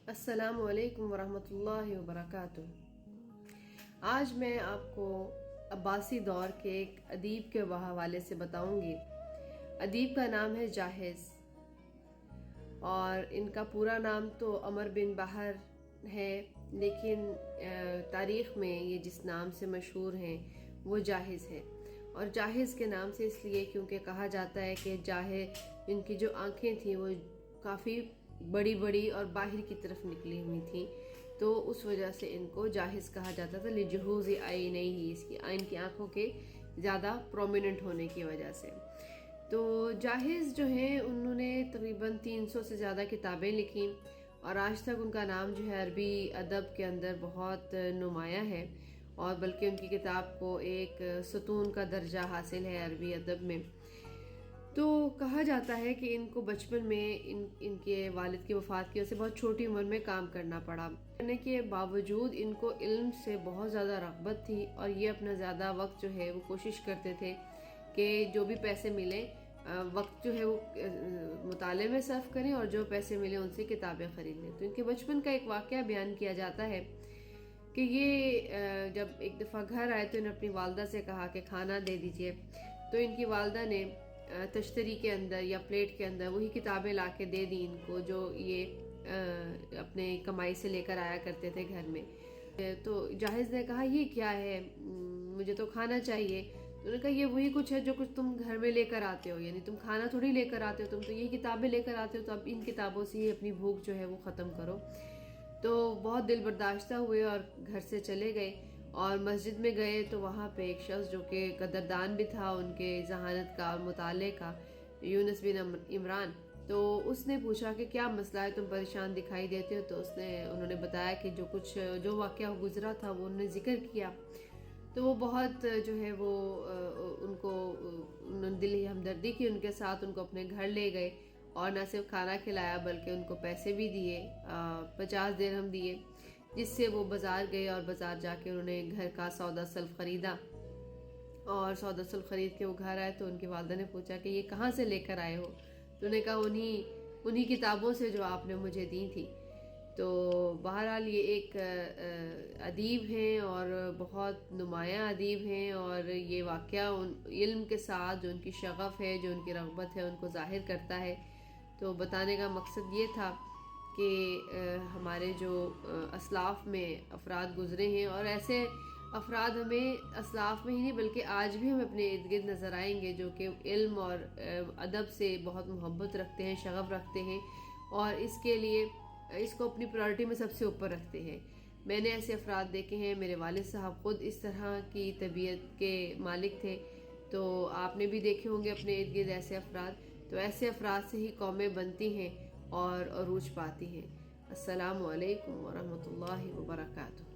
अस्सलामु अलैकुम वरहमतुल्लाहि वबरकातुह। आज मैं आपको अब्बासी दौर के एक अदीब के हवाले से बताऊंगी। अदीब का नाम है जाहिज़ और इनका पूरा नाम तो अमर बिन बहर है, लेकिन तारीख़ में ये जिस नाम से मशहूर हैं वो जाहिज़ है। और जाहिज़ के नाम से इसलिए क्योंकि कहा जाता है कि इनकी जो आँखें थी वो काफ़ी बड़ी बड़ी और बाहर की तरफ निकली हुई थी, तो उस वजह से इनको जाहिज़ कहा जाता था। लिजहूज़ आई नहीं ही, इनकी आँखों के ज़्यादा प्रोमिनेंट होने की वजह से। तो जाहिज़ जो हैं उन्होंने तकरीबन 300 से ज़्यादा किताबें लिखी और आज तक उनका नाम जो है अरबी अदब के अंदर बहुत नुमाया है, और बल्कि उनकी किताब को एक सतून का दर्जा हासिल है अरबी अदब में। तो कहा जाता है कि इनको बचपन में इनके वालिद की वफ़ात की वजह से बहुत छोटी उम्र में काम करना पड़ा। करने के बावजूद इनको इल्म से बहुत ज़्यादा रग़बत थी और ये अपना ज़्यादा वक्त जो है वो कोशिश करते थे कि जो भी पैसे मिले वक्त जो है वो मुताले में सर्फ करें और जो पैसे मिले उनसे किताबें ख़रीद लें। तो इनके बचपन का एक वाक़या बयान किया जाता है कि ये जब एक दफ़ा घर आए तो इन्होंने अपनी वालदा से कहा कि खाना दे दीजिए। तो इनकी वालदा ने तश्तरी के अंदर या प्लेट के अंदर वही किताबें ला के दे दी इनको जो ये अपने कमाई से लेकर आया करते थे घर में। तो जाहिज़ ने कहा ये क्या है, मुझे तो खाना चाहिए। तो उन्होंने कहा ये वही कुछ है जो कुछ तुम घर में लेकर आते हो, यानी तुम खाना थोड़ी लेकर आते हो, तुम तो ये किताबें लेकर आते हो, तो अब इन किताबों से ही अपनी भूख जो है वो ख़त्म करो। तो बहुत दिल बर्दाश्ता हुए और घर से चले गए और मस्जिद में गए तो वहाँ पे एक शख्स जो कि कदरदान भी था उनके जहानत का और मुताले का, यूनुस बिन इमरान, तो उसने पूछा कि क्या मसला है, तुम परेशान दिखाई देते हो। तो उन्होंने बताया कि जो वाक़या गुजरा था वो उन्होंने ज़िक्र किया। तो वो बहुत जो है वो उन्होंने दिली हमदर्दी की उनके साथ, उनको अपने घर ले गए और न सिर्फ खाना खिलाया बल्कि उनको पैसे भी दिए, 50 दिरहम दिए, जिससे वो बाज़ार गए और बाज़ार जाके उन्होंने घर का सौदा सल्फ ख़रीदा। और सौदा सल्फ ख़रीद के वो घर आए तो उनकी वालदा ने पूछा कि ये कहाँ से लेकर आए हो। तो उन्होंने कहा उन्हीं किताबों से जो आपने मुझे दी थी। तो बहरहाल ये एक अदीब हैं और बहुत नुमाया अदीब हैं, और ये वाक़या इल्म के साथ जो उनकी शग़फ़ है, जो उनकी रग़बत है, उनको ज़ाहिर करता है। तो बताने का मकसद ये था कि हमारे जो असलाफ़ में अफराद गुज़रे हैं, और ऐसे अफराद हमें असलाफ़ में ही नहीं बल्कि आज भी हमें अपने इर्द गिर्द नज़र आएंगे जो कि इल्म और अदब से बहुत मोहब्बत रखते हैं, शग़फ़ रखते हैं और इसको अपनी प्रायोरिटी में सबसे ऊपर रखते हैं। मैंने ऐसे अफराद देखे हैं, मेरे वालिद साहब ख़ुद इस तरह की तबीयत के मालिक थे, तो आपने भी देखे होंगे अपने इर्द गिर्द ऐसे अफराद। तो ऐसे अफराद से ही कौमें बनती हैं और अरूज पाती हैं। अस्सलामु अलैकुम वरहमतुल्लाहि वबरकातुहू।